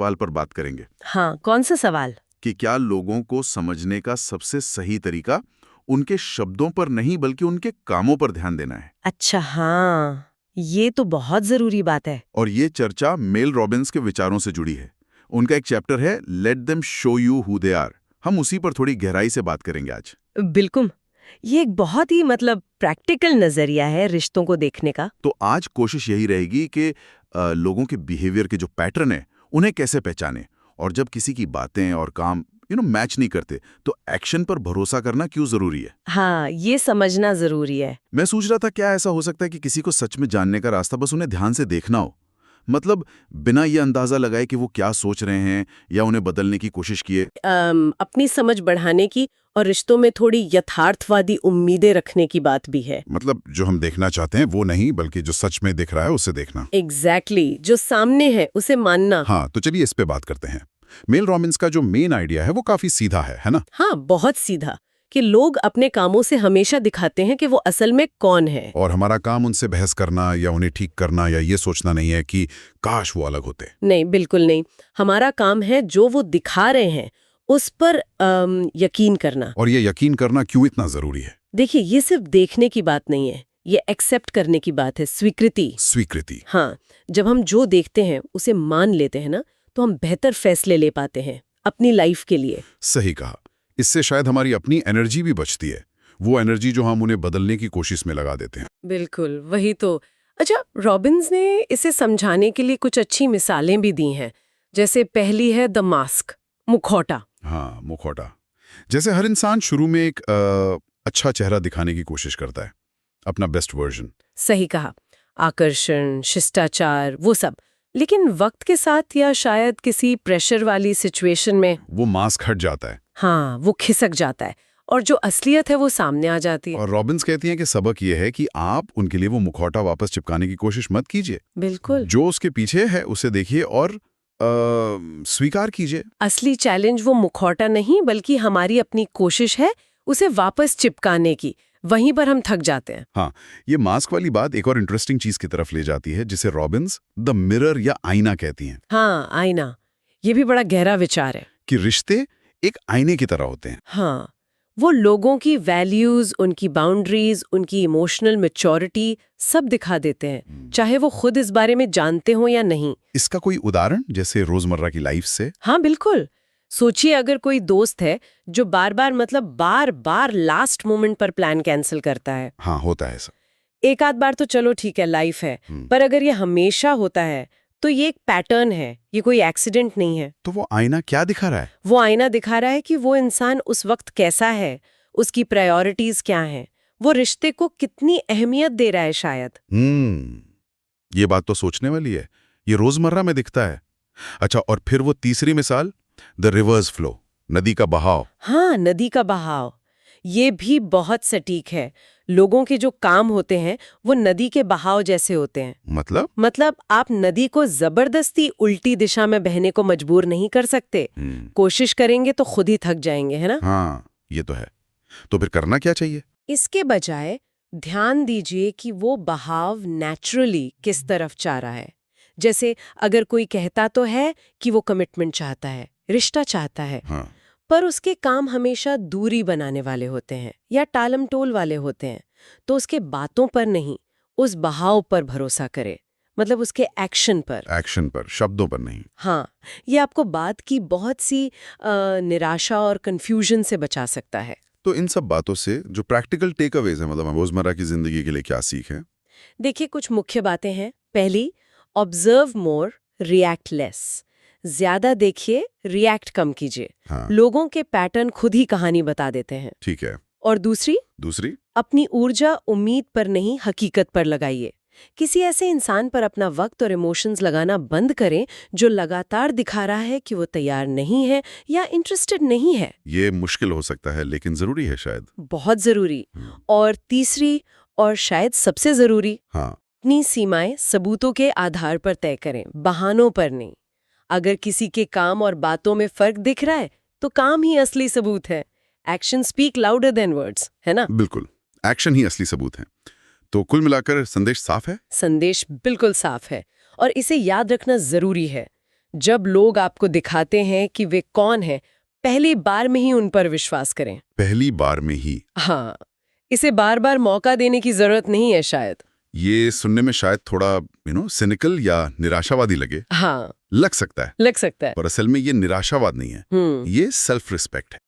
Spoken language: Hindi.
सवाल पर बात करेंगे हाँ, कौन सा सवाल? कि क्या लोगों को समझने का सबसे सही तरीका उनके शब्दों पर नहीं बल्कि उनके कामों पर ध्यान देना है। अच्छा, हाँ, ये तो बहुत जरूरी बात है। और ये चर्चा मेल रॉबिन्स के विचारों से जुड़ी है। उनका एक चैप्टर है let them show you who they are. हम उसी पर थोड़ी गहराई से बात करेंगे आज। बिल्कुल। ये एक बहुत ही प्रैक्टिकल नजरिया है रिश्तों को देखने का। तो आज कोशिश यही रहेगी कि लोगों के बिहेवियर के जो पैटर्न है उन्हें कैसे पहचाने, और जब किसी की बातें और काम मैच नहीं करते तो एक्शन पर भरोसा करना क्यों जरूरी है। हाँ, ये समझना जरूरी है। मैं सोच रहा था क्या ऐसा हो सकता है कि किसी को सच में जानने का रास्ता बस उन्हें ध्यान से देखना हो, मतलब बिना ये अंदाजा लगाए कि वो क्या सोच रहे हैं या उन्हें बदलने की कोशिश किए। अपनी समझ बढ़ाने की और रिश्तों में थोड़ी यथार्थवादी उम्मीदें रखने की बात भी है। मतलब जो हम देखना चाहते हैं वो नहीं, बल्कि जो सच में दिख रहा है उसे देखना। एग्जैक्टली, जो सामने है उसे मानना। हाँ, तो चलिए इस पे बात करते हैं। मेल रॉबिन्स का जो मेन आइडिया है वो काफी सीधा है ना? हाँ, बहुत सीधा, कि लोग अपने कामों से हमेशा दिखाते हैं कि वो असल में कौन है। और हमारा काम उनसे बहस करना या उन्हें ठीक करना या ये सोचना नहीं है कि काश वो अलग होते। नहीं, बिल्कुल नहीं। हमारा काम है जो वो दिखा रहे हैं उस पर यकीन करना। और ये यकीन करना क्यों इतना जरूरी है? देखिए, ये सिर्फ देखने की बात नहीं है, ये एक्सेप्ट करने की बात है, स्वीकृति। स्वीकृति। हाँ, जब हम जो देखते हैं उसे मान लेते हैं ना, तो हम बेहतर फैसले ले पाते हैं अपनी लाइफ के लिए। सही कहा। इससे शायद हमारी अपनी एनर्जी भी बचती है, वो एनर्जी जो हम उन्हें बदलने की कोशिश में लगा देते हैं। बिल्कुल, वही तो। अच्छा, रॉबिन्स ने इसे समझाने के लिए कुछ अच्छी मिसालें भी दी हैं। जैसे पहली है द मास्क, मुखौटा। हाँ, मुखौटा। जैसे हर इंसान शुरू में एक अच्छा चेहरा दिखाने की कोशिश करता है, अपना बेस्ट वर्जन। सही कहा, आकर्षण, शिष्टाचार, वो सब। लेकिन वक्त के साथ या शायद किसी प्रेशर वाली सिचुएशन में वो मास्क हट जाता है। हाँ, वो खिसक जाता है और जो असलियत है वो सामने आ जाती है। और रॉबिन्स कहती हैं कि सबक ये है कि आप उनके लिए वो मुखौटा वापस चिपकाने की कोशिश मत कीजिए। बिल्कुल। जो उसके पीछे है उसे देखिए और स्वीकार कीजिए। असली चैलेंज वो मुखौटा नहीं बल्कि हमारी अपनी कोशिश है उसे वापस चिपकाने की। वहीं पर हम थक जाते हैं। हाँ, ये मास्क वाली बात एक और इंटरेस्टिंग चीज की तरफ ले जाती है जिसे रॉबिन्स द मिरर या आईना कहती हैं। हाँ, आईना, ये भी बड़ा गहरा विचार है। कि रिश्ते एक आईने की तरह होते हैं। हाँ, वो लोगों की वैल्यूज, उनकी बाउंड्रीज, उनकी इमोशनल मैच्योरिटी सब दिखा देते हैं, चाहे वो खुद इस बारे में जानते हो या नहीं। इसका कोई उदाहरण जैसे रोजमर्रा की लाइफ से? हाँ, बिल्कुल। सोचिए, अगर कोई दोस्त है जो बार बार लास्ट मोमेंट पर प्लान कैंसिल करता है। हाँ, होता है ऐसा। एक आध बार तो चलो ठीक है, लाइफ है, पर अगर ये हमेशा होता है तो ये एक पैटर्न है, ये कोई एक्सीडेंट नहीं है। तो वो आईना क्या दिखा रहा है? वो आईना दिखा रहा है कि वो इंसान उस वक्त कैसा है, उसकी प्रायोरिटीज क्या हैं, वो रिश्ते को कितनी अहमियत दे रहा है शायद। ये बात तो सोचने वाली है। ये रोजमर्रा में दिखता है। अच्छा, और फिर वो तीसरी मिसाल, द रिवर्स फ्लो, नदी का बहाव। हाँ, नदी का बहाव, ये भी बहुत सटीक है। लोगों के जो काम होते हैं वो नदी के बहाव जैसे होते हैं। मतलब आप नदी को जबरदस्ती उल्टी दिशा में बहने को मजबूर नहीं कर सकते। कोशिश करेंगे तो खुद ही थक जाएंगे, है ना? हाँ, ये तो है। तो फिर करना क्या चाहिए? इसके बजाय ध्यान दीजिए कि वो बहाव नेचुरली किस तरफ जा रहा है। जैसे अगर कोई कहता तो है कि वो कमिटमेंट चाहता है, रिश्ता चाहता है, हाँ। पर उसके काम हमेशा दूरी बनाने वाले होते हैं या टालम टोल वाले होते हैं, तो उसके बातों पर नहीं, उस बहाव पर भरोसा करे, मतलब उसके एक्शन पर, शब्दों पर नहीं। हाँ, ये आपको बात की बहुत सी निराशा और कंफ्यूजन से बचा सकता है। तो इन सब बातों से जो प्रैक्टिकल टेक अवेज है, मतलब रोजमर्रा की जिंदगी के लिए क्या सीख है? देखिए, कुछ मुख्य बातें हैं। पहली, ऑब्जर्व मोर, रिएक्ट लेस। ज्यादा देखिए, रिएक्ट कम कीजिए। हाँ। लोगों के पैटर्न खुद ही कहानी बता देते हैं। ठीक है। और दूसरी, अपनी ऊर्जा उम्मीद पर नहीं, हकीकत पर लगाइए। किसी ऐसे इंसान पर अपना वक्त और इमोशंस लगाना बंद करें जो लगातार दिखा रहा है कि वो तैयार नहीं है या इंटरेस्टेड नहीं है। ये मुश्किल हो सकता है लेकिन जरूरी है शायद। बहुत जरूरी। और तीसरी, और शायद सबसे जरूरी, हाँ। अपनी सीमाएं सबूतों के आधार पर तय करें, बहानों पर नहीं। अगर किसी के काम और बातों में फर्क दिख रहा है तो काम ही असली सबूत है। Action speak louder than words, है ना? बिल्कुल, एक्शन ही असली सबूत है। तो कुल मिलाकर संदेश साफ है? संदेश बिल्कुल साफ है और इसे याद रखना जरूरी है। जब लोग आपको दिखाते हैं कि वे कौन है, पहली बार में ही उन पर विश्वास करें। पहली बार में ही? हाँ, इसे बार बार मौका देने की जरूरत नहीं है शायद। ये सुनने में शायद थोड़ा सिनिकल या निराशावादी लगे। हाँ, लग सकता है, लग सकता है। पर असल में ये निराशावाद नहीं है, ये सेल्फ रिस्पेक्ट है।